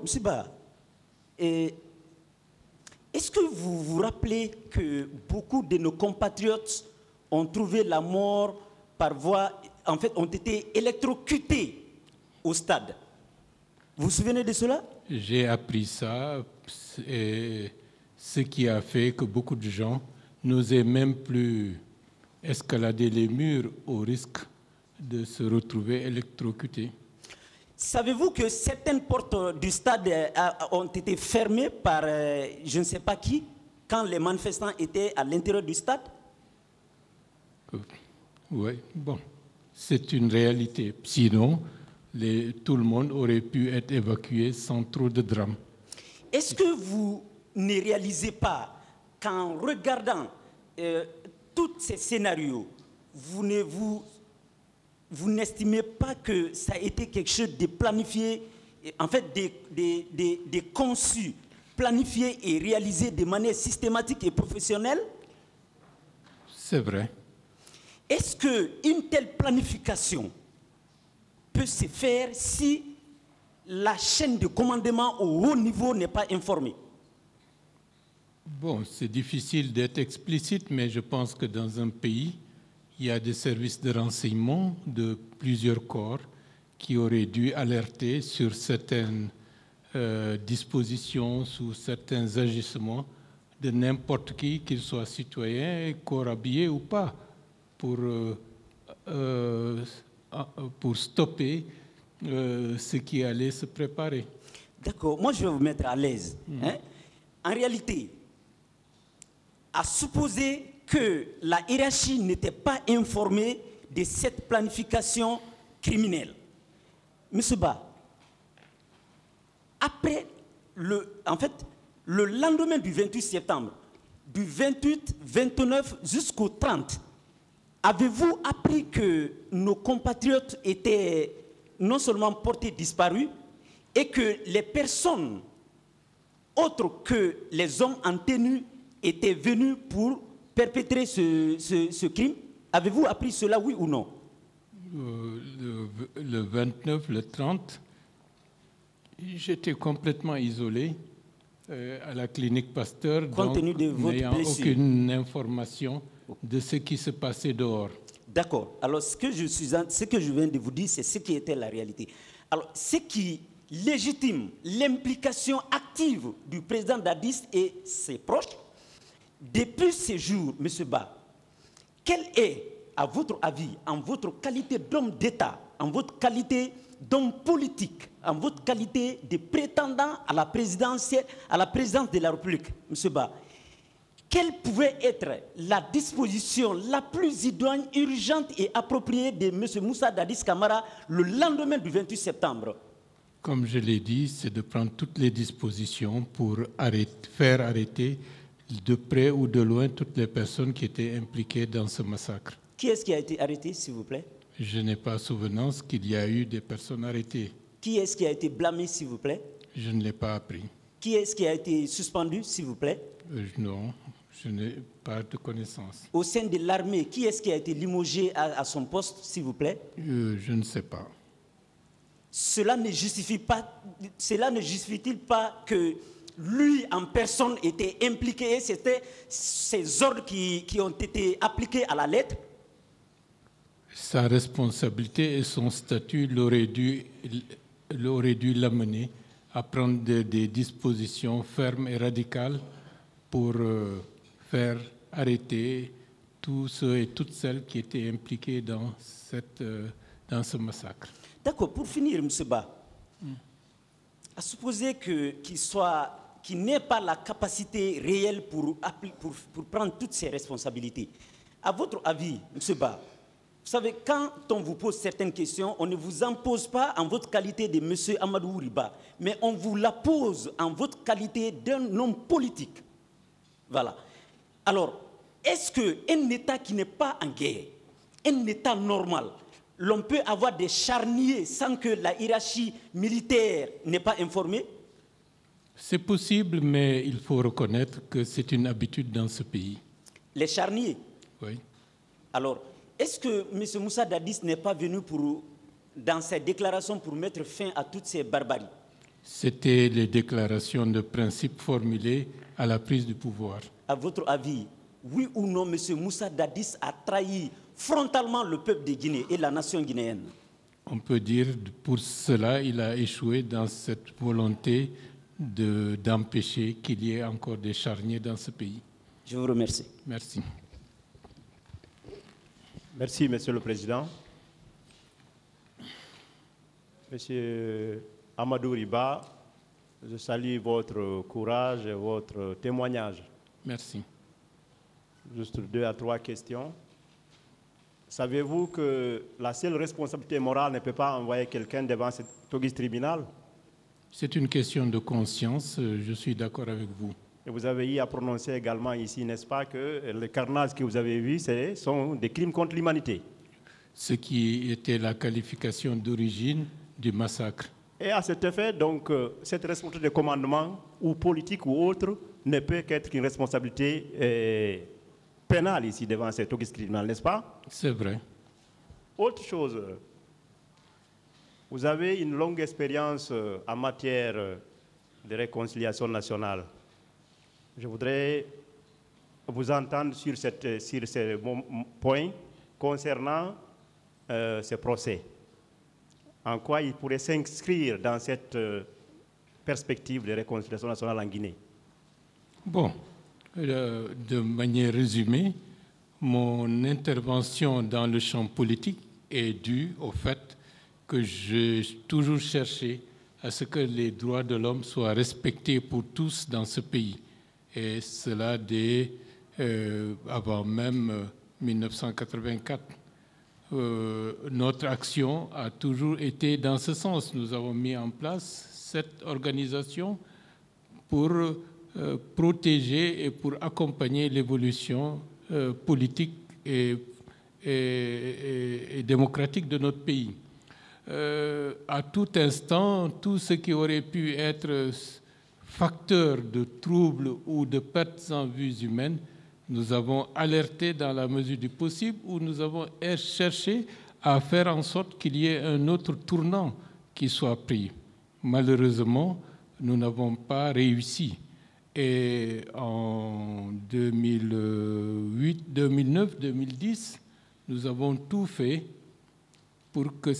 M. Ba, est-ce que vous vous rappelez que beaucoup de nos compatriotes ont trouvé la mort par voie, en fait, ont été électrocutés au stade? Vous vous souvenez de cela? J'ai appris ça, et ce qui a fait que beaucoup de gens n'osaient même plus escalader les murs au risque de se retrouver électrocutés. Savez-vous que certaines portes du stade ont été fermées par je ne sais pas qui quand les manifestants étaient à l'intérieur du stade? Oui, bon, c'est une réalité. Sinon, tout le monde aurait pu être évacué sans trop de drame. Est-ce que vous ne réalisez pas qu'en regardant tous ces scénarios, vous n'estimez pas que ça a été quelque chose de planifié, en fait, de conçu, planifié et réalisé de manière systématique et professionnelle? C'est vrai. Est-ce qu'une telle planification peut se faire si la chaîne de commandement au haut niveau n'est pas informée? Bon, c'est difficile d'être explicite, mais je pense que dans un pays, il y a des services de renseignement de plusieurs corps qui auraient dû alerter sur certaines dispositions, sur certains agissements de n'importe qui, qu'il soit citoyen, corps habillé ou pas, pour stopper ce qui allait se préparer. D'accord, moi je vais vous mettre à l'aise. Hein? En réalité, à supposer que la hiérarchie n'était pas informée de cette planification criminelle. Monsieur Ba, après le lendemain du 28 septembre, du 28, 29 jusqu'au 30, avez-vous appris que nos compatriotes étaient non seulement portés disparus et que les personnes autres que les hommes en tenue étaient venus pour perpétrer ce crime? Avez-vous appris cela, oui ou non? Le 29, le 30, j'étais complètement isolé à la clinique Pasteur, compte tenu de votre n'ayant blessure. aucune information de ce qui se passait dehors. D'accord. Alors, ce que je viens de vous dire, c'est ce qui était la réalité. Alors, ce qui légitime l'implication active du président Dadis et ses proches, depuis ces jours, M. Ba, quel est, à votre avis, en votre qualité d'homme d'État, en votre qualité d'homme politique, en votre qualité de prétendant à la présidence de la République, M. Ba, quelle pouvait être la disposition la plus idoine, urgente et appropriée de M. Moussa Dadis Camara le lendemain du 28 septembre? Comme je l'ai dit, c'est de prendre toutes les dispositions pour faire arrêter de près ou de loin toutes les personnes qui étaient impliquées dans ce massacre. Qui est-ce qui a été arrêté, s'il vous plaît? Je n'ai pas souvenance qu'il y a eu des personnes arrêtées. Qui est-ce qui a été blâmé, s'il vous plaît? Je ne l'ai pas appris. Qui est-ce qui a été suspendu, s'il vous plaît? Non, je n'ai pas de connaissance. Au sein de l'armée, qui est-ce qui a été limogé à son poste, s'il vous plaît? Je ne sais pas. Cela ne justifie-t-il pas que lui en personne était impliqué et c'était ces ordres qui ont été appliqués à la lettre? Sa responsabilité et son statut l'auraient dû l'amener à prendre des dispositions fermes et radicales pour faire arrêter tous ceux et toutes celles qui étaient impliqués dans ce massacre. D'accord, pour finir, M. Ba, à supposer qu'il n'ait pas la capacité réelle pour prendre toutes ses responsabilités, à votre avis, M. Ba, vous savez, quand on vous pose certaines questions, on ne vous en pose pas en votre qualité de M. Amadou Riba, mais on vous la pose en votre qualité d'un homme politique. Voilà. Alors, est-ce qu'un État qui n'est pas en guerre, un État normal, l'on peut avoir des charniers sans que la hiérarchie militaire n'est pas informée? C'est possible, mais il faut reconnaître que c'est une habitude dans ce pays. Les charniers? Oui. Alors, est-ce que M. Moussa Dadis n'est pas venu dans ses déclarations pour mettre fin à toutes ces barbaries? C'était les déclarations de principe formulées à la prise du pouvoir. À votre avis, oui ou non, M. Moussa Dadis a trahi frontalement le peuple de Guinée et la nation guinéenne? On peut dire pour cela, il a échoué dans cette volonté d'empêcher qu'il y ait encore des charniers dans ce pays. Je vous remercie. Merci. Merci, Monsieur le Président. Monsieur Amadou Riba, je salue votre courage et votre témoignage. Merci. Juste 2 à 3 questions. Savez-vous que la seule responsabilité morale ne peut pas envoyer quelqu'un devant ce Togis tribunal? C'est une question de conscience, je suis d'accord avec vous. Et vous avez eu à prononcer également ici, n'est-ce pas, que les carnages que vous avez vus sont des crimes contre l'humanité. Ce qui était la qualification d'origine du massacre. Et à cet effet, donc, cette responsabilité de commandement, ou politique ou autre, ne peut qu'être qu'une responsabilité pénale ici devant ce Togis tribunal, n'est-ce pas? C'est vrai. Autre chose, vous avez une longue expérience en matière de réconciliation nationale. Je voudrais vous entendre sur ces points concernant ce procès. En quoi il pourrait s'inscrire dans cette perspective de réconciliation nationale en Guinée? Bon, de manière résumée, mon intervention dans le champ politique est due au fait que j'ai toujours cherché à ce que les droits de l'homme soient respectés pour tous dans ce pays. Et cela dès avant même 1984. Notre action a toujours été dans ce sens. Nous avons mis en place cette organisation pour protéger et pour accompagner l'évolution politique et démocratique de notre pays. À tout instant, tout ce qui aurait pu être facteur de troubles ou de pertes en vies humaines, nous avons alerté dans la mesure du possible, ou nous avons cherché à faire en sorte qu'il y ait un autre tournant qui soit pris. Malheureusement, nous n'avons pas réussi. Et en 2008, 2009, 2010, nous avons tout fait pour que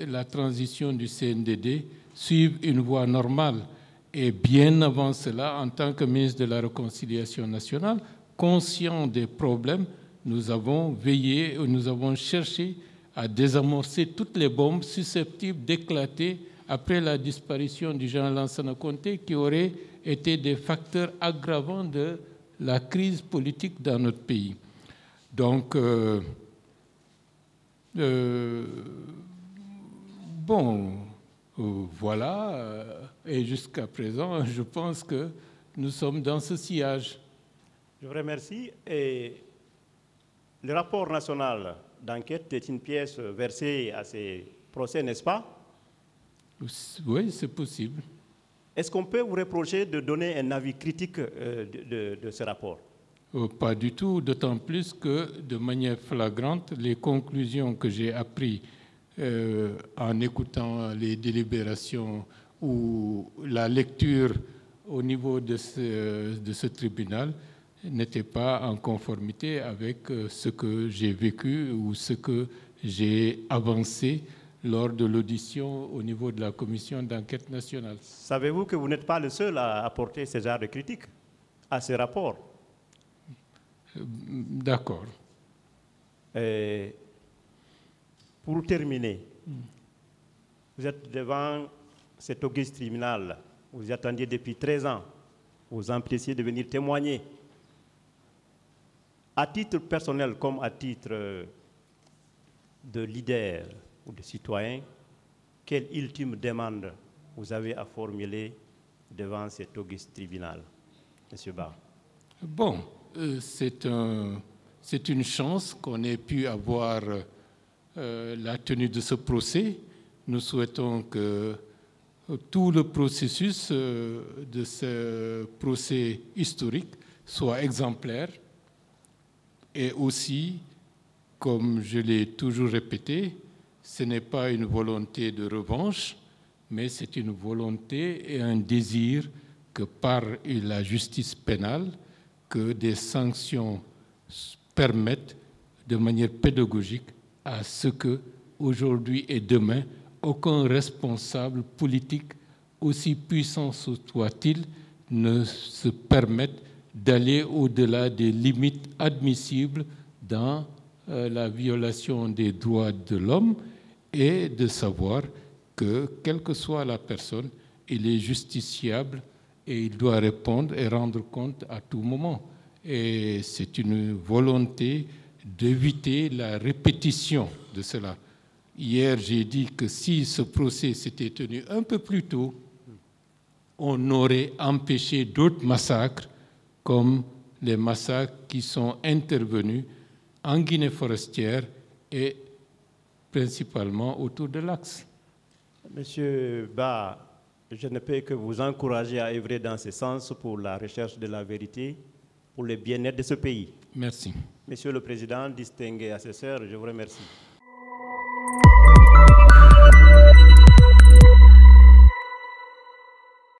la transition du CNDD suive une voie normale. Et bien avant cela, en tant que ministre de la Réconciliation nationale, conscient des problèmes, nous avons veillé, nous avons cherché à désamorcer toutes les bombes susceptibles d'éclater après la disparition du général Lansana Conté, qui auraient été des facteurs aggravants de la crise politique dans notre pays. Donc, voilà, et jusqu'à présent, je pense que nous sommes dans ce sillage. Je vous remercie. Et le rapport national d'enquête est une pièce versée à ces procès, n'est-ce pas? Oui, c'est possible. Est-ce qu'on peut vous reprocher de donner un avis critique de ce rapport? Pas du tout, d'autant plus que, de manière flagrante, les conclusions que j'ai apprises en écoutant les délibérations ou la lecture au niveau de ce tribunal n'étaient pas en conformité avec ce que j'ai vécu ou ce que j'ai avancé lors de l'audition au niveau de la commission d'enquête nationale. Savez-vous que vous n'êtes pas le seul à apporter ce genre de critiques à ce rapport? D'accord. Pour terminer, vous êtes devant cet auguste tribunal, vous y attendiez depuis 13 ans, vous empêchiez de venir témoigner. À titre personnel comme à titre de leader ou de citoyen, quelle ultime demande vous avez à formuler devant cet auguste tribunal, M. Ba? Bon, c'est une chance qu'on ait pu avoir la tenue de ce procès. Nous souhaitons que tout le processus de ce procès historique soit exemplaire et aussi, comme je l'ai toujours répété, ce n'est pas une volonté de revanche, mais c'est une volonté et un désir que par la justice pénale, que des sanctions permettent de manière pédagogique à ce que, aujourd'hui et demain, aucun responsable politique, aussi puissant soit-il, ne se permette d'aller au-delà des limites admissibles dans la violation des droits de l'homme, et de savoir que, quelle que soit la personne, il est justiciable et il doit répondre et rendre compte à tout moment. Et c'est une volonté d'éviter la répétition de cela. Hier, j'ai dit que si ce procès s'était tenu un peu plus tôt, on aurait empêché d'autres massacres, comme les massacres qui sont intervenus en Guinée forestière et principalement autour de l'Axe. Monsieur Ba, je ne peux que vous encourager à œuvrer dans ce sens pour la recherche de la vérité, pour le bien-être de ce pays. Merci. Monsieur le Président, distingué assesseur, je vous remercie.